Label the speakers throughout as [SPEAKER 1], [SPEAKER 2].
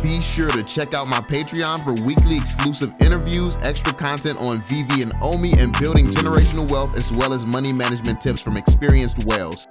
[SPEAKER 1] Be sure to check out my Patreon for weekly exclusive interviews, extra content on Veve and Omi, and building generational wealth, as well as money management tips from experienced whales.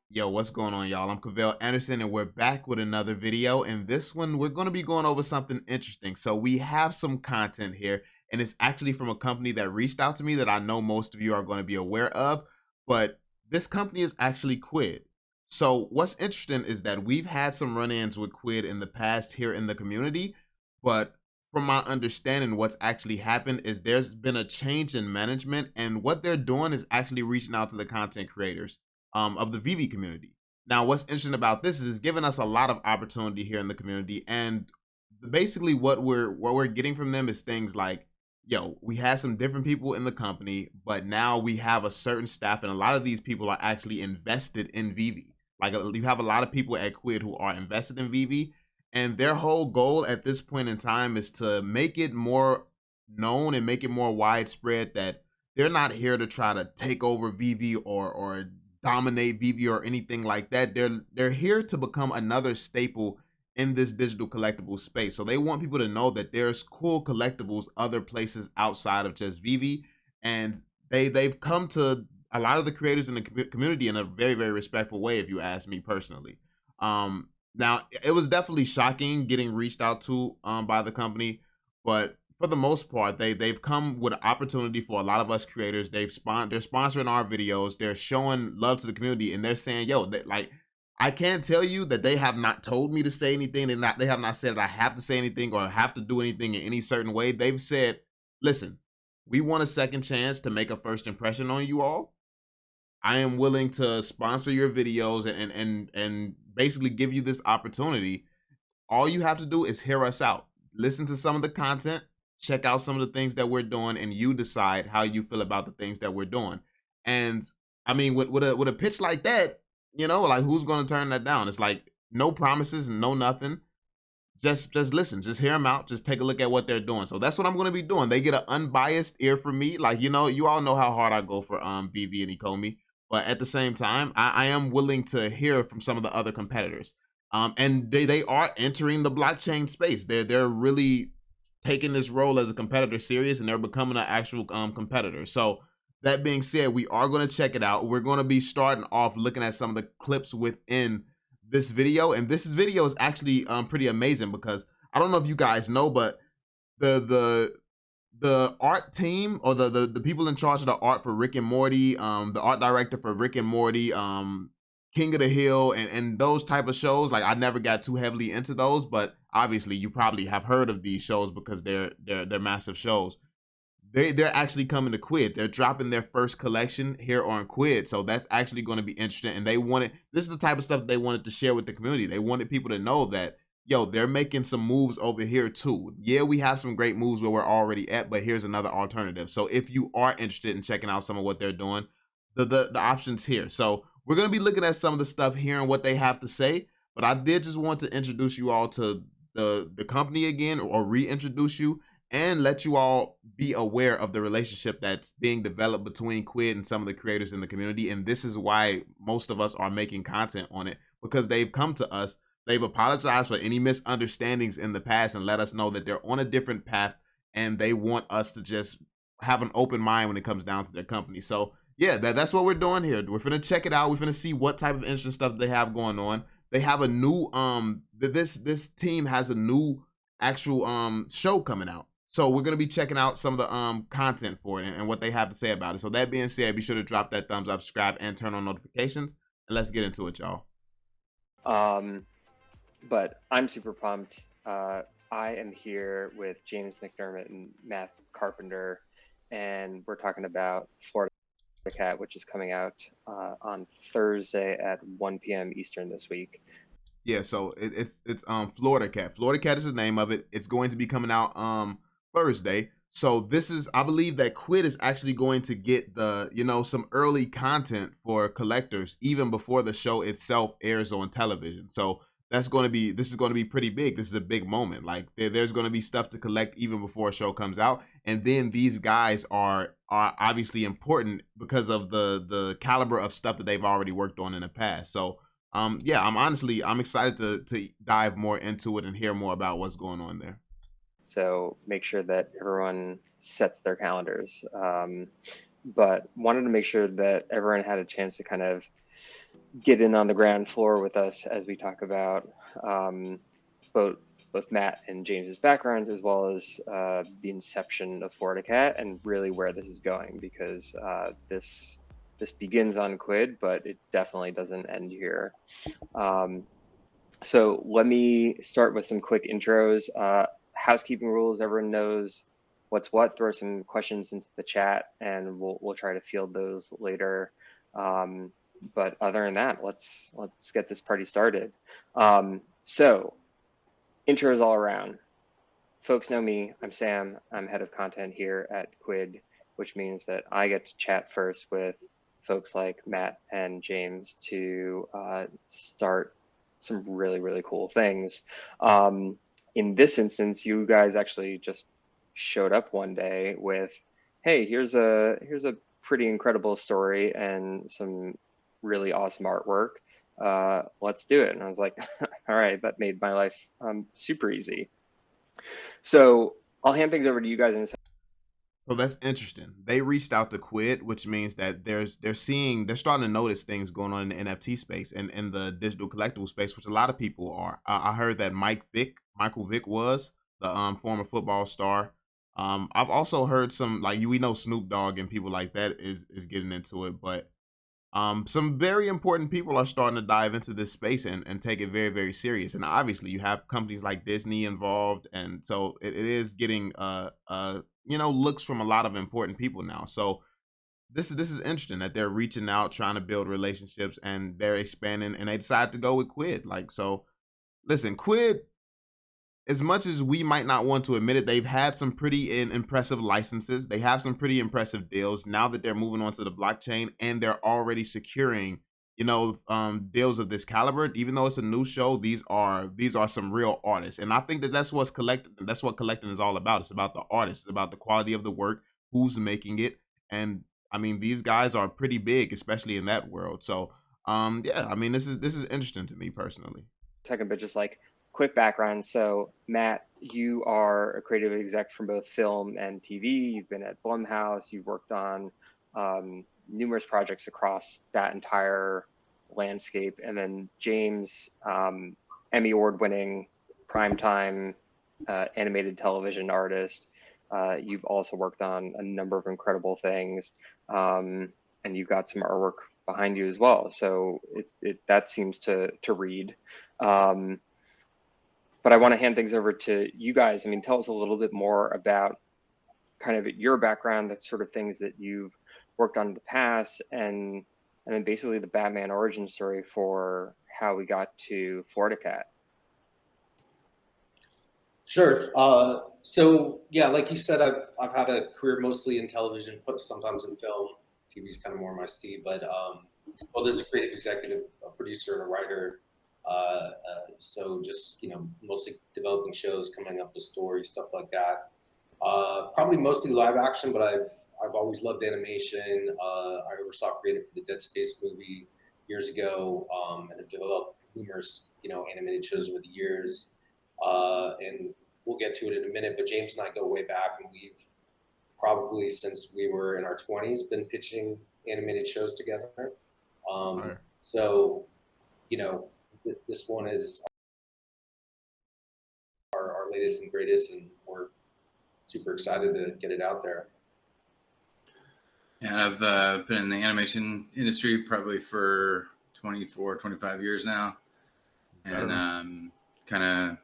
[SPEAKER 1] Yo, what's going on, y'all? I'm Cavell Anderson, and we're back with another video. And this one, we're going to be going over something interesting. So we have some content here, and it's actually from a company that reached out to me that I know most of you are going to be aware of. But this company is actually Quidd. So what's interesting is that we've had some run-ins with Quidd in the past here in the community, but from my understanding, what's actually happened is there's been a change in management, and what they're doing is actually reaching out to the content creators of the Veve community. Now, what's interesting about this is it's giving us a lot of opportunity here in the community, and basically what we're getting from them is things like, yo, we had some different people in the company, but now we have a certain staff, and a lot of these people are actually invested in Veve. Like, you have a lot of people at Quidd who are invested in Veve, and their whole goal at this point in time is to make it more known and make it more widespread that they're not here to try to take over Veve or dominate Veve or anything like that. They're here to become another staple in this digital collectible space. So they want people to know that there's cool collectibles other places outside of just Veve, and they've come to a lot of the creators in the community in a very, very respectful way, if you ask me personally. Now, it was definitely shocking getting reached out to by the company, but for the most part, they've come with an opportunity for a lot of us creators. They're sponsoring our videos. They're showing love to the community, and they're saying, yo, like, I can't tell you that they have not told me to say anything. They have not said that I have to say anything or have to do anything in any certain way. They've said, listen, we want a second chance to make a first impression on you all. I am willing to sponsor your videos and basically give you this opportunity. All you have to do is hear us out. Listen to some of the content, check out some of the things that we're doing, and you decide how you feel about the things that we're doing. And I mean, with a pitch like that, you know, like, who's going to turn that down? It's like no promises, no nothing. Just listen, just hear them out, just take a look at what they're doing. So that's what I'm going to be doing. They get an unbiased ear from me. Like, you know, you all know how hard I go for Veve and Ecomi. But at the same time, I am willing to hear from some of the other competitors. And they are entering the blockchain space. They're really taking this role as a competitor serious, and they're becoming an actual competitor. So that being said, we are going to check it out. We're going to be starting off looking at some of the clips within this video. And this video is actually pretty amazing because I don't know if you guys know, but the art team, or the people in charge of the art for Rick and Morty, the art director for Rick and Morty, King of the Hill, and those type of shows, like, I never got too heavily into those, but obviously you probably have heard of these shows because they're massive shows. They're actually coming to Quidd. They're dropping their first collection here on Quidd, so that's actually going to be interesting. And this is the type of stuff they wanted to share with the community. They wanted people to know that, yo, they're making some moves over here too. Yeah, we have some great moves where we're already at, but here's another alternative. So if you are interested in checking out some of what they're doing, the options here. So we're going to be looking at some of the stuff, hearing what they have to say, but I did just want to introduce you all to the company again, or reintroduce you, and let you all be aware of the relationship that's being developed between Quidd and some of the creators in the community. And this is why most of us are making content on it, because they've come to us. They've apologized for any misunderstandings in the past and let us know that they're on a different path, and they want us to just have an open mind when it comes down to their company. So yeah, that's what we're doing here. We're finna check it out. We're finna see what type of interesting stuff they have going on. They have a new this team has a new actual show coming out. So we're gonna be checking out some of the content for it and what they have to say about it. So that being said, be sure to drop that thumbs up, subscribe, and turn on notifications. And let's get into it, y'all.
[SPEAKER 2] But I'm super pumped. I am here with James McDermott and Matt Carpenter, and we're talking about Florida Cat, which is coming out on Thursday at 1 p.m. Eastern this week.
[SPEAKER 1] Yeah, so it's Florida Cat. Florida Cat is the name of it. It's going to be coming out Thursday. So this is, I believe that Quidd is actually going to get the, you know, some early content for collectors even before the show itself airs on television. So this is going to be pretty big. This is a big moment. Like, there's going to be stuff to collect even before a show comes out. And then these guys are obviously important because of the caliber of stuff that they've already worked on in the past. So Yeah, I'm excited to dive more into it and hear more about what's going on there.
[SPEAKER 2] So make sure that everyone sets their calendars. But wanted to make sure that everyone had a chance to kind of get in on the ground floor with us as we talk about um, both Matt and James's backgrounds, as well as the inception of Florida Cat and really where this is going, because this begins on Quidd, but it definitely doesn't end here. So let me start with some quick intros. Housekeeping rules, everyone knows what's what. Throw some questions into the chat and we'll try to field those later. But other than that, let's get this party started. So intros all around. Folks know me, I'm Sam, I'm head of content here at Quidd, which means that I get to chat first with folks like Matt and James to start some really, really cool things. In this instance, you guys actually just showed up one day with, hey, here's a pretty incredible story and some really awesome artwork. Let's do it. And I was like, all right, that made my life super easy. So I'll hand things over to you guys in a second.
[SPEAKER 1] So that's interesting. They reached out to Quidd, which means that they're starting to notice things going on in the NFT space and in the digital collectible space, which a lot of people are. I heard that Michael Vick was the former football star. I've also heard some, like, we know Snoop Dogg and people like that is getting into it, but some very important people are starting to dive into this space and take it very, very serious. And obviously, you have companies like Disney involved, and so it is getting looks from a lot of important people now. So this is interesting that they're reaching out, trying to build relationships, and they're expanding, and they decide to go with Quidd. Like, so listen, Quidd, as much as we might not want to admit it, they've had some pretty impressive licenses. They have some pretty impressive deals now that they're moving on to the blockchain, and they're already securing, deals of this caliber. Even though it's a new show, these are some real artists, and I think that that's what collecting is all about. It's about the artists, it's about the quality of the work, who's making it, and I mean, these guys are pretty big, especially in that world. So, yeah, I mean, this is interesting to me personally.
[SPEAKER 2] Second, but just like quick background. So Matt, you are a creative exec from both film and TV. You've been at Blumhouse. You've worked on numerous projects across that entire landscape. And then James, Emmy Award-winning primetime animated television artist. You've also worked on a number of incredible things, and you've got some artwork behind you as well. So that seems to read. But I want to hand things over to you guys. I mean, tell us a little bit more about kind of your background, that sort of things that you've worked on in the past, and then basically the Batman origin story for how we got to Florida Cat.
[SPEAKER 3] Sure. So yeah, like you said, I've had a career mostly in television, but sometimes in film. TV is kind of more my speed, but well, as a creative executive, a producer, and a writer. So just mostly developing shows, coming up with stories, stuff like that. Probably mostly live action, but I've always loved animation. I oversaw creative for the Dead Space movie years ago, and have developed numerous animated shows over the years. And we'll get to it in a minute, but James and I go way back, and we've probably since we were in our 20s been pitching animated shows together.
[SPEAKER 1] Right.
[SPEAKER 3] So, this one is our latest and greatest, and we're super excited to get it out there.
[SPEAKER 4] Yeah, I've been in the animation industry probably for 24, 25 years now, and kind of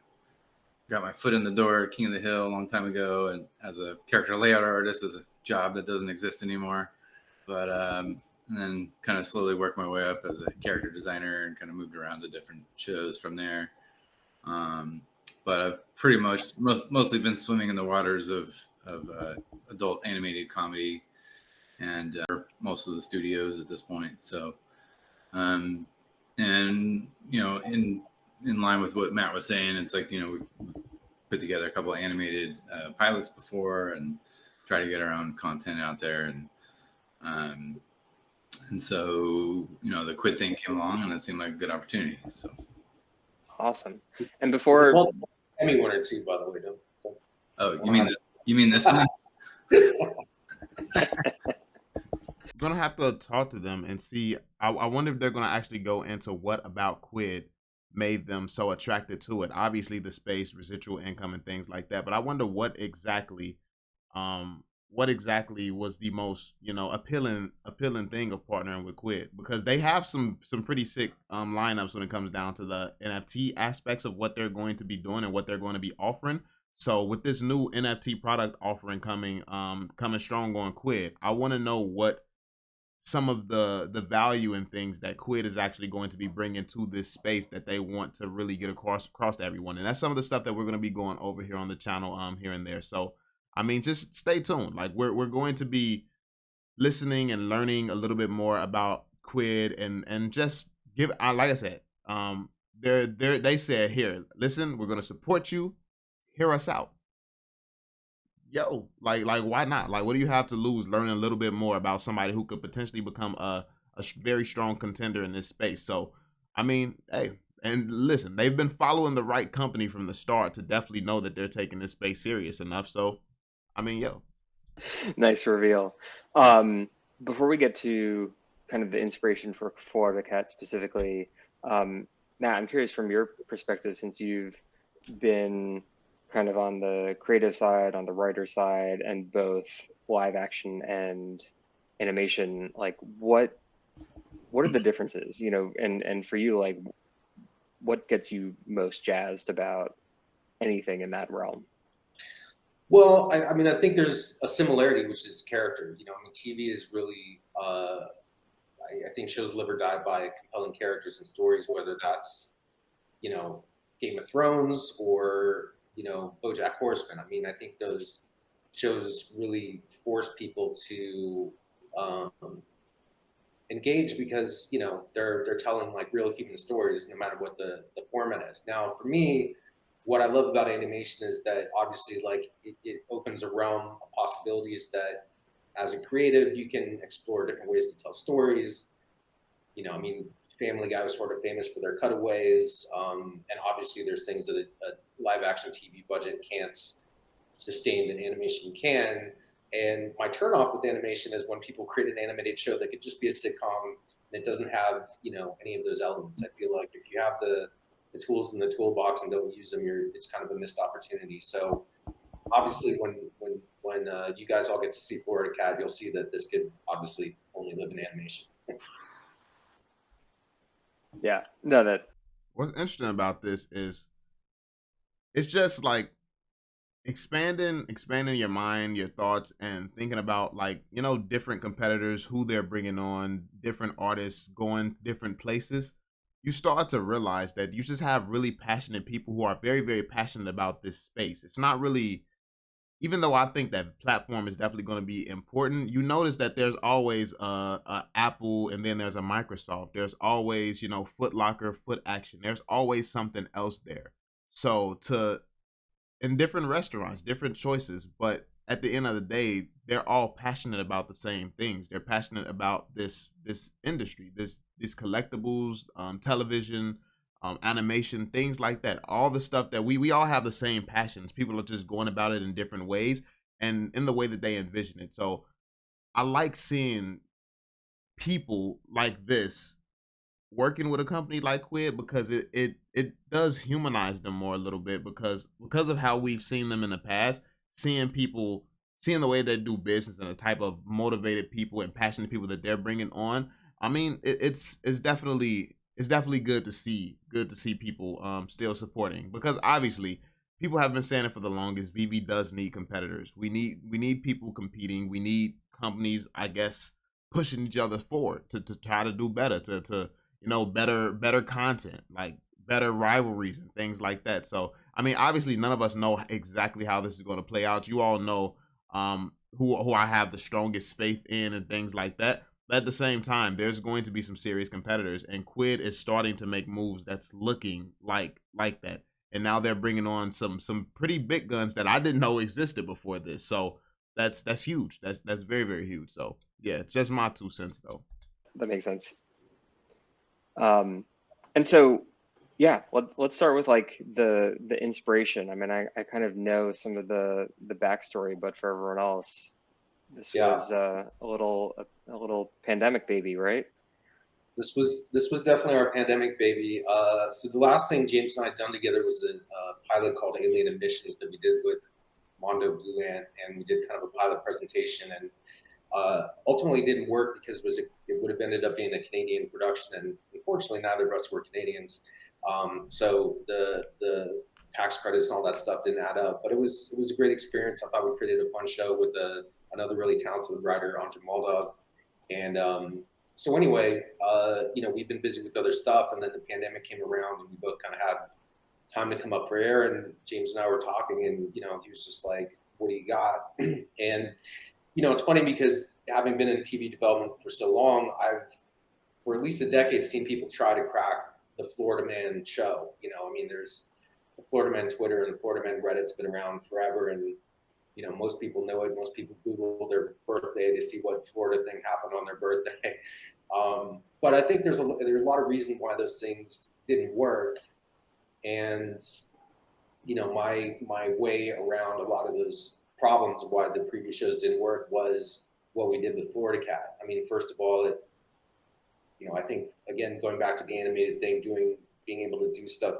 [SPEAKER 4] got my foot in the door at King of the Hill a long time ago, and as a character layout artist, as a job that doesn't exist anymore. But and then kind of slowly worked my way up as a character designer and kind of moved around to different shows from there. But I've pretty much mostly been swimming in the waters of adult animated comedy and most of the studios at this point. So, and in line with what Matt was saying, it's like we've put together a couple of animated pilots before and try to get our own content out there, and And so, the Quidd thing came along, and it seemed like a good opportunity. So
[SPEAKER 2] awesome. And before
[SPEAKER 3] Emmy winner too, by the way. Don't
[SPEAKER 4] oh, you mean this one?
[SPEAKER 1] I'm gonna have to talk to them and see. I wonder if they're gonna actually go into what about Quidd made them so attracted to it. Obviously, the space, residual income, and things like that. But I wonder what exactly was the most appealing thing of partnering with Quidd, because they have some pretty sick lineups when it comes down to the NFT aspects of what they're going to be doing and what they're going to be offering. So with this new NFT product offering coming strong on Quidd, I want to know what some of the value and things that Quidd is actually going to be bringing to this space that they want to really get across to everyone. And that's some of the stuff that we're going to be going over here on the channel here and there. So I mean, just stay tuned. Like we're going to be listening and learning a little bit more about Quidd and just like I said, they said, here, listen, we're going to support you, hear us out. Yo, like why not? Like, what do you have to lose learning a little bit more about somebody who could potentially become a very strong contender in this space? So, I mean, hey, and listen, they've been following the right company from the start to definitely know that they're taking this space serious enough. So, I mean, yo.
[SPEAKER 2] Nice reveal. Before we get to kind of the inspiration for Florida Cat specifically, Matt, I'm curious from your perspective, since you've been kind of on the creative side, on the writer side, and both live action and animation, like what are the differences, and for you, like what gets you most jazzed about anything in that realm?
[SPEAKER 3] Well, I mean, I think there's a similarity, which is character. I mean, TV is really, I think shows live or die by compelling characters and stories, whether that's, Game of Thrones or, BoJack Horseman. I mean, I think those shows really force people to engage because, they're telling like real human stories, no matter what the format is. Now, for me, what I love about animation is that obviously like it opens a realm of possibilities that as a creative, you can explore different ways to tell stories. I mean, Family Guy was sort of famous for their cutaways. And obviously there's things that a live action TV budget can't sustain that animation can. And my turnoff with animation is when people create an animated show that could just be a sitcom and it doesn't have, any of those elements. I feel like if you have the tools in the toolbox and don't use them, it's kind of a missed opportunity. So obviously when you guys all get to see Florida Cat, you'll see that this could obviously only live in animation.
[SPEAKER 2] Yeah, no, that
[SPEAKER 1] What's interesting about this is it's just like expanding your mind, your thoughts, and thinking about like, different competitors, who they're bringing on, different artists going different places. You start to realize that you just have really passionate people who are very, very passionate about this space. It's not really, even though I think that platform is definitely going to be important, you notice that there's always a Apple and then there's a Microsoft. There's always, Foot Locker, Foot Action. There's always something else there. So in different restaurants, different choices, but at the end of the day, they're all passionate about the same things. They're passionate about this industry, these collectibles, television, animation, things like that. All the stuff that we all have the same passions. People are just going about it in different ways and in the way that they envision it. So I like seeing people like this working with a company like Quidd, because it does humanize them more a little bit, because of how we've seen them in the past, seeing the way they do business and the type of motivated people and passionate people that they're bringing on. I mean, it's definitely good to see people still supporting, because obviously people have been saying it for the longest. Veve does need competitors. We need people competing. We need companies, I guess, pushing each other forward to try to do better, to better content, like better rivalries and things like that. So, I mean, obviously none of us know exactly how this is going to play out. You all know who I have the strongest faith in and things like that. But at the same time, there's going to be some serious competitors, and Quidd is starting to make moves that's looking like that. And now they're bringing on some pretty big guns that I didn't know existed before this. So that's huge. That's very, very huge. So yeah, it's just my 2 cents though.
[SPEAKER 2] that makes sense. And so, yeah, let's start with like the inspiration. I mean, I kind of know some of the backstory, but for everyone else, this was a little pandemic baby, right?
[SPEAKER 3] This was definitely our pandemic baby. So the last thing James and I had done together was a pilot called Alien Emissions that we did with Mondo Blue Ant, and we did kind of a pilot presentation, and ultimately didn't work because it would have ended up being a Canadian production, and unfortunately neither of us were Canadians. So the tax credits and all that stuff didn't add up, but it was a great experience. I thought we created a fun show with another really talented writer, Andre Moldov, and so anyway, we've been busy with other stuff, and then the pandemic came around, and we both kind of had time to come up for air. And James and I were talking, and he was just like, "What do you got?" And it's funny because having been in TV development for so long, I've for at least a decade seen people try to crack the Florida Man show. There's the Florida Man Twitter and the Florida Man Reddit's been around forever, and most people know it. Most people Google their birthday to see what Florida thing happened on their birthday. But I think there's a lot of reasons why those things didn't work, and my way around a lot of those problems of why the previous shows didn't work was what we did with Florida Cat. I mean, first of all, I think again going back to the animated thing, being able to do stuff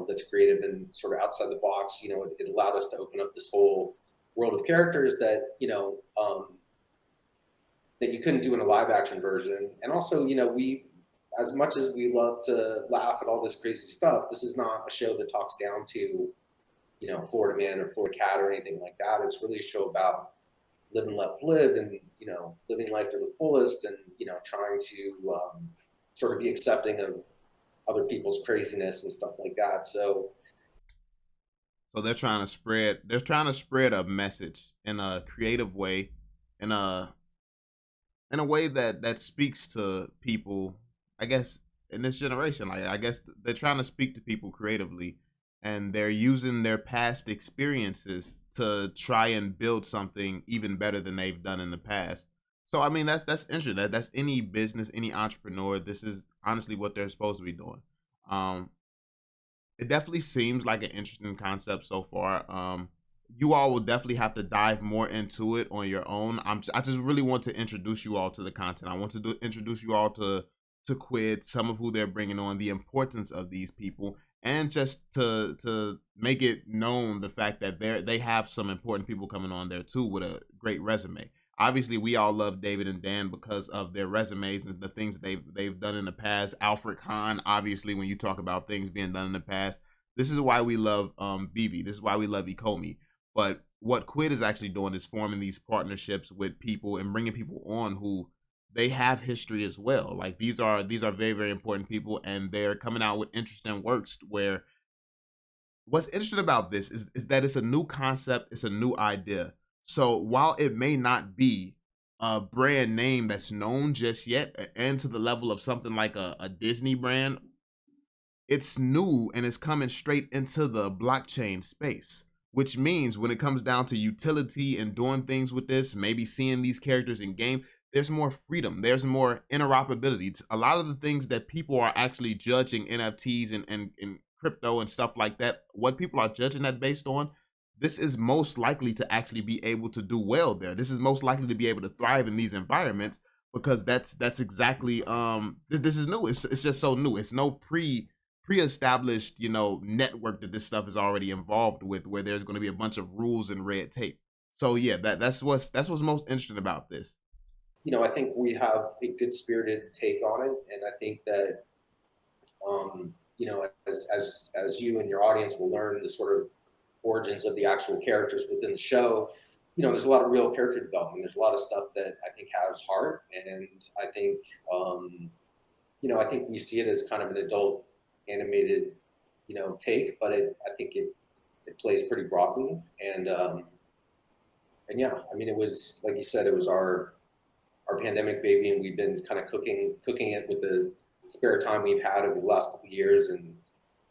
[SPEAKER 3] that's creative and sort of outside the box. It allowed us to open up this whole world of characters that that you couldn't do in a live action version. And also, we, as much as we love to laugh at all this crazy stuff, this is not a show that talks down to Florida Man or Florida Cat or anything like that. It's really a show about live and let live, and living life to the fullest, and trying to sort of be accepting of other people's craziness and stuff like that. So
[SPEAKER 1] they're trying to spread a message in a creative way, in a way that speaks to people, I guess, in this generation. Like, I guess they're trying to speak to people creatively, and they're using their past experiences to try and build something even better than they've done in the past. So I mean, that's interesting. That's any business, any entrepreneur. This is honestly what they're supposed to be doing. It definitely seems like an interesting concept so far. You all will definitely have to dive more into it on your own. I just really want to introduce you all to the content. I want to introduce you all to Quidd, some of who they're bringing on, the importance of these people, and just to make it known the fact that they have some important people coming on there too with a great resume. Obviously, we all love David and Dan because of their resumes and the things they've done in the past. Alfred Khan, obviously, when you talk about things being done in the past, this is why we love Veve. This is why we love Ecomi. But what Quidd is actually doing is forming these partnerships with people and bringing people on who they have history as well. Like these are very, very important people, and they're coming out with interesting works where what's interesting about this is that it's a new concept, it's a new idea. So while it may not be a brand name that's known just yet, and to the level of something like a Disney brand, it's new and it's coming straight into the blockchain space, which means when it comes down to utility and doing things with this, maybe seeing these characters in game, there's more freedom, there's more interoperability. A lot of the things that people are actually judging NFTs and crypto and stuff like that, what people are judging that based on, this is most likely to actually be able to do well there. This is most likely to be able to thrive in these environments because that's exactly this is new. It's just so new. It's no pre-established network that this stuff is already involved with, where there's going to be a bunch of rules and red tape. So yeah, that's what's most interesting about this.
[SPEAKER 3] I think we have a good spirited take on it, and I think that as you and your audience will learn the sort of origins of the actual characters within the show, there's a lot of real character development. There's a lot of stuff that I think has heart, and I think I think we see it as kind of an adult animated take, but I think it plays pretty broadly, and yeah, I mean, it was, like you said, it was our pandemic baby, and we've been kind of cooking it with the spare time we've had over the last couple of years, and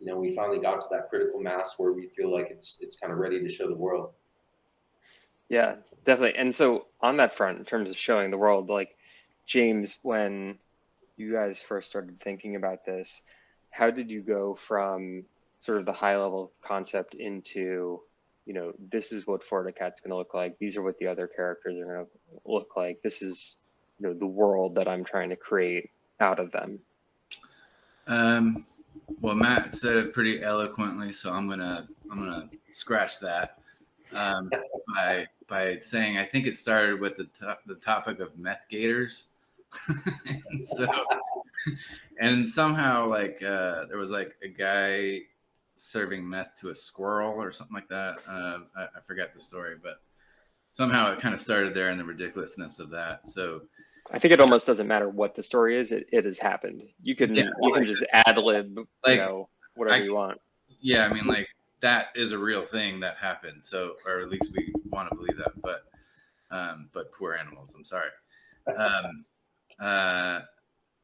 [SPEAKER 3] we finally got to that critical mass where we feel like it's kind of ready to show the world.
[SPEAKER 2] Yeah, definitely. And so on that front, in terms of showing the world, like James, when you guys first started thinking about this, how did you go from sort of the high level concept into, you know, this is what Florida Cat's going to look like. These are what the other characters are going to look like. This is, you know, the world that I'm trying to create out of them.
[SPEAKER 4] Well, Matt said it pretty eloquently, so I'm gonna scratch that by saying I think it started with the topic of meth gators. And so, and somehow like there was like a guy serving meth to a squirrel or something like that. I forget the story, but somehow it kind of started there and the ridiculousness of that. So
[SPEAKER 2] I think it almost doesn't matter what the story is. It has happened. You can just ad lib,
[SPEAKER 4] like,
[SPEAKER 2] you know, whatever you want.
[SPEAKER 4] Yeah, I mean, like that is a real thing that happened. So, or at least we want to believe that. But poor animals. I'm sorry.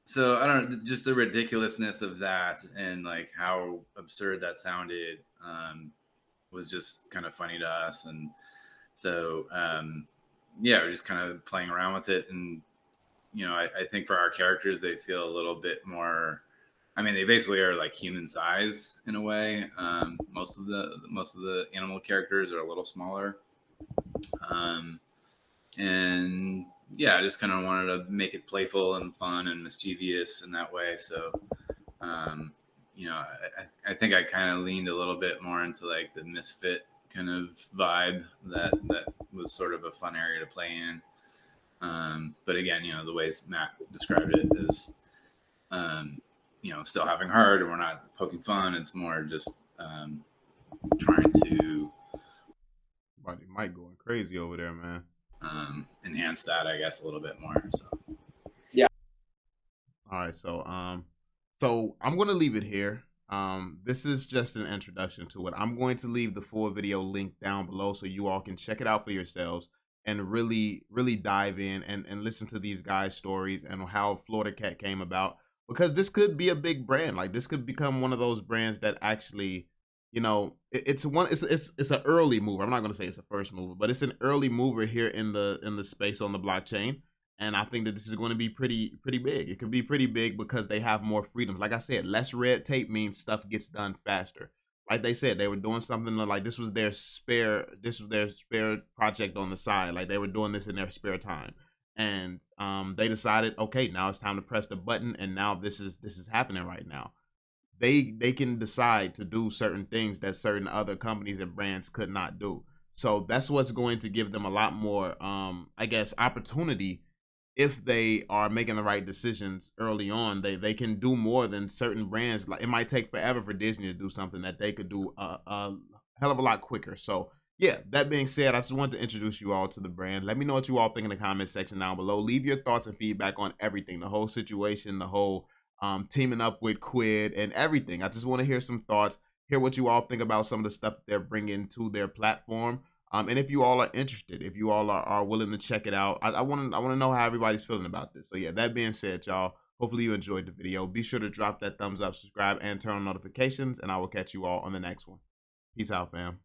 [SPEAKER 4] So I don't know, just the ridiculousness of that and like how absurd that sounded was just kind of funny to us. And so, yeah, we're just kind of playing around with it. And, you know, I think for our characters, they feel a little bit more, I mean, they basically are like human size in a way. Most of the animal characters are a little smaller. And yeah, I just kind of wanted to make it playful and fun and mischievous in that way. So, you know, I think I kind of leaned a little bit more into like the misfit kind of vibe that was sort of a fun area to play in. But again, you know, the ways Matt described it is, you know, still having heart, and we're not poking fun. It's more just trying to.
[SPEAKER 1] Buddy Mike going crazy over there, man.
[SPEAKER 4] Enhance that, I guess, a little bit more. So
[SPEAKER 3] yeah.
[SPEAKER 1] All right, so I'm gonna leave it here. This is just an introduction to it. I'm going to leave the full video link down below so you all can check it out for yourselves and really dive in and listen to these guys' stories and how Florida Cat came about, because this could be a big brand. Like this could become one of those brands that actually, you know, it's an early mover. I'm not going to say it's a first mover, but it's an early mover here in the space on the blockchain. And I think that this is going to be pretty big. It could be pretty big because they have more freedom. Like I said, less red tape means stuff gets done faster. Like they said, they were doing something like this was their spare project on the side. Like they were doing this in their spare time. And they decided, okay, now it's time to press the button, and now this is happening right now. They can decide to do certain things that certain other companies and brands could not do. So that's what's going to give them a lot more I guess opportunity. If they are making the right decisions early on, they can do more than certain brands. Like it might take forever for Disney to do something that they could do a hell of a lot quicker. So yeah, that being said, I just want to introduce you all to the brand. Let me know what you all think in the comment section down below. Leave your thoughts and feedback on everything, the whole situation, the whole teaming up with Quidd and everything. I just want to hear some thoughts, hear what you all think about some of the stuff that they're bringing to their platform. And if you all are interested, if you all are willing to check it out, I want to know how everybody's feeling about this. So yeah, that being said, y'all, hopefully you enjoyed the video. Be sure to drop that thumbs up, subscribe, and turn on notifications, and I will catch you all on the next one. Peace out, fam.